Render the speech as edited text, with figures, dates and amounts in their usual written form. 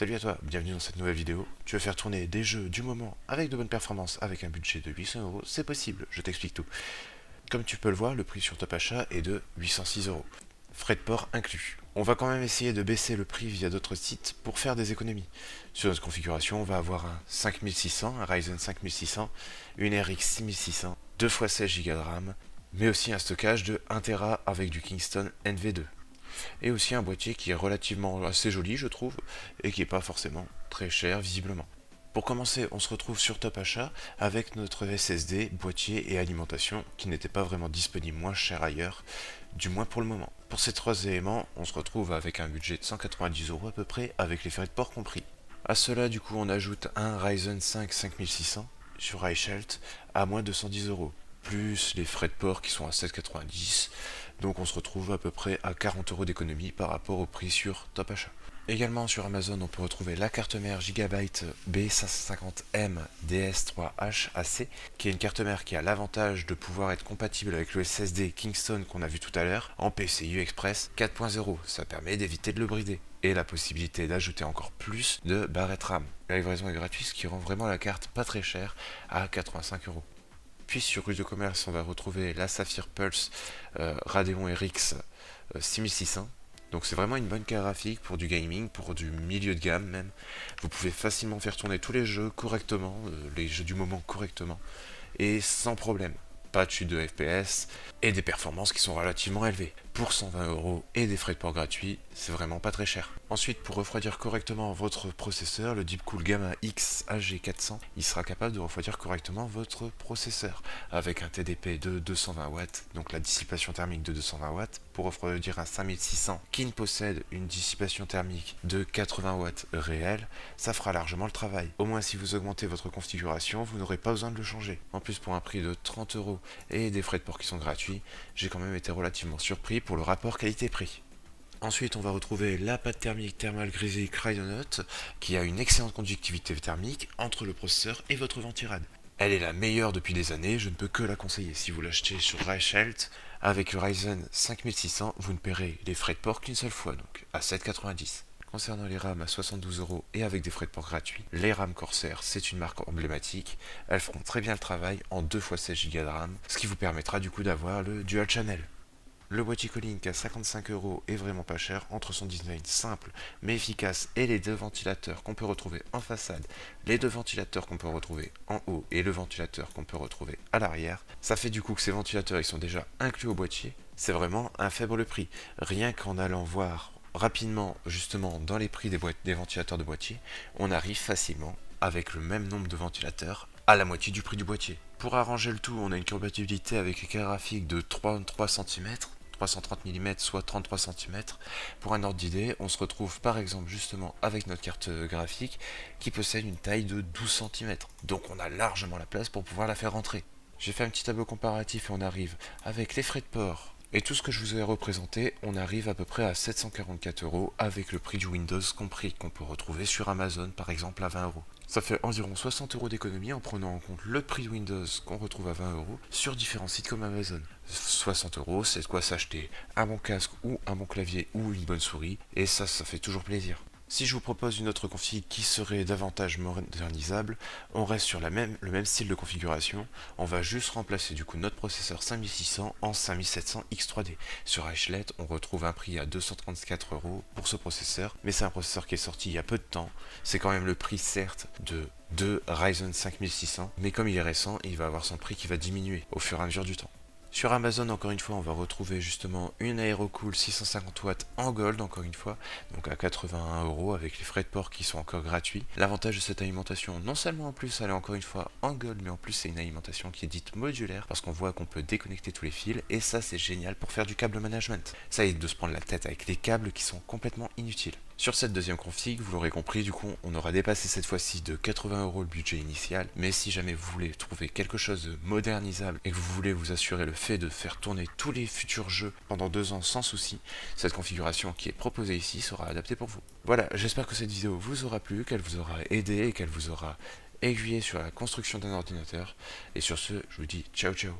Salut à toi, bienvenue dans cette nouvelle vidéo. Tu veux faire tourner des jeux du moment avec de bonnes performances avec un budget de 800 €, c'est possible, je t'explique tout. Comme tu peux le voir, le prix sur Top Achat est de 806 €. Frais de port inclus. On va quand même essayer de baisser le prix via d'autres sites pour faire des économies. Sur notre configuration, on va avoir un 5600, un Ryzen 5600, une RX 6600, 2 x 16 Go de RAM, mais aussi un stockage de 1 Tera avec du Kingston NV2 et aussi un boîtier qui est relativement assez joli je trouve et qui n'est pas forcément très cher visiblement. Pour commencer, on se retrouve sur Top Achat avec notre SSD, boîtier et alimentation qui n'étaient pas vraiment disponibles moins cher ailleurs, du moins pour le moment. Pour ces trois éléments, on se retrouve avec un budget de 190 € à peu près avec les frais de port compris. À cela du coup on ajoute un Ryzen 5 5600 sur iShelt à moins de 110 €, plus les frais de port qui sont à 7,90 €. Donc on se retrouve à peu près à 40 € d'économie par rapport au prix sur Top Achat. Également sur Amazon, on peut retrouver la carte mère Gigabyte B550M DS3H AC, qui est une carte mère qui a l'avantage de pouvoir être compatible avec le SSD Kingston qu'on a vu tout à l'heure en PCIe Express 4.0. Ça permet d'éviter de le brider. Et la possibilité d'ajouter encore plus de barrettes RAM. La livraison est gratuite, ce qui rend vraiment la carte pas très chère à 85 €. Puis sur rue de commerce, on va retrouver la Sapphire Pulse Radeon RX 6600. Donc c'est vraiment une bonne carte graphique pour du gaming, pour du milieu de gamme même. Vous pouvez facilement faire tourner tous les jeux correctement, les jeux du moment correctement, et sans problème. Pas de chute de FPS et des performances qui sont relativement élevées. Pour 120 € et des frais de port gratuits, c'est vraiment pas très cher. Ensuite, pour refroidir correctement votre processeur, le Deepcool Gamma X AG400, il sera capable de refroidir correctement votre processeur avec un TDP de 220 watts, donc la dissipation thermique de 220 watts, pour refroidir un 5600 qui ne possède une dissipation thermique de 80 watts réelle, ça fera largement le travail. Au moins si vous augmentez votre configuration, vous n'aurez pas besoin de le changer. En plus, pour un prix de 30 € et des frais de port qui sont gratuits, j'ai quand même été relativement surpris pour le rapport qualité-prix. Ensuite, on va retrouver la pâte thermique Thermal Grizzly Cryonaut qui a une excellente conductivité thermique entre le processeur et votre ventirad. Elle est la meilleure depuis des années, je ne peux que la conseiller. Si vous l'achetez sur iShelt avec le Ryzen 5600, vous ne paierez les frais de port qu'une seule fois, donc à 7,90 €. Concernant les RAM à 72 € et avec des frais de port gratuits, les RAM Corsair, c'est une marque emblématique. Elles feront très bien le travail en 2 x 16 Go de RAM, ce qui vous permettra du coup d'avoir le Dual Channel. Le boîtier Colink à 55 € est vraiment pas cher entre son design simple mais efficace et les deux ventilateurs qu'on peut retrouver en façade, les deux ventilateurs qu'on peut retrouver en haut et le ventilateur qu'on peut retrouver à l'arrière. Ça fait du coup que ces ventilateurs ils sont déjà inclus au boîtier. C'est vraiment un faible prix. Rien qu'en allant voir rapidement justement dans les prix des ventilateurs de boîtier, on arrive facilement avec le même nombre de ventilateurs à la moitié du prix du boîtier. Pour arranger le tout, on a une compatibilité avec écart graphique de 33 cm, 330 mm, soit 33 cm. Pour un ordre d'idée, on se retrouve par exemple justement avec notre carte graphique qui possède une taille de 12 cm. Donc on a largement la place pour pouvoir la faire rentrer. J'ai fait un petit tableau comparatif et on arrive avec les frais de port et tout ce que je vous ai représenté, on arrive à peu près à 744 € avec le prix du Windows compris qu'on peut retrouver sur Amazon par exemple à 20 €. Ça fait environ 60 € d'économie en prenant en compte le prix Windows qu'on retrouve à 20 € sur différents sites comme Amazon. 60 €, c'est de quoi s'acheter un bon casque ou un bon clavier ou une bonne souris, et ça fait toujours plaisir. Si je vous propose une autre config qui serait davantage modernisable, on reste sur le même style de configuration, on va juste remplacer du coup notre processeur 5600 en 5700 X3D. Sur iShlet, on retrouve un prix à 234 € pour ce processeur, mais c'est un processeur qui est sorti il y a peu de temps, c'est quand même le prix certes de deux Ryzen 5600, mais comme il est récent, il va avoir son prix qui va diminuer au fur et à mesure du temps. Sur Amazon, encore une fois, on va retrouver justement une Aerocool 650 watts en gold, encore une fois, donc à 81 € avec les frais de port qui sont encore gratuits. L'avantage de cette alimentation, non seulement en plus elle est encore une fois en gold, mais en plus c'est une alimentation qui est dite modulaire, parce qu'on voit qu'on peut déconnecter tous les fils, et ça c'est génial pour faire du câble management. Ça évite de se prendre la tête avec les câbles qui sont complètement inutiles. Sur cette deuxième config, vous l'aurez compris, du coup, on aura dépassé cette fois-ci de 80 € le budget initial, mais si jamais vous voulez trouver quelque chose de modernisable et que vous voulez vous assurer le fait de faire tourner tous les futurs jeux pendant 2 ans sans souci, cette configuration qui est proposée ici sera adaptée pour vous. Voilà, j'espère que cette vidéo vous aura plu, qu'elle vous aura aidé et qu'elle vous aura aiguillé sur la construction d'un ordinateur. Et sur ce, je vous dis ciao ciao.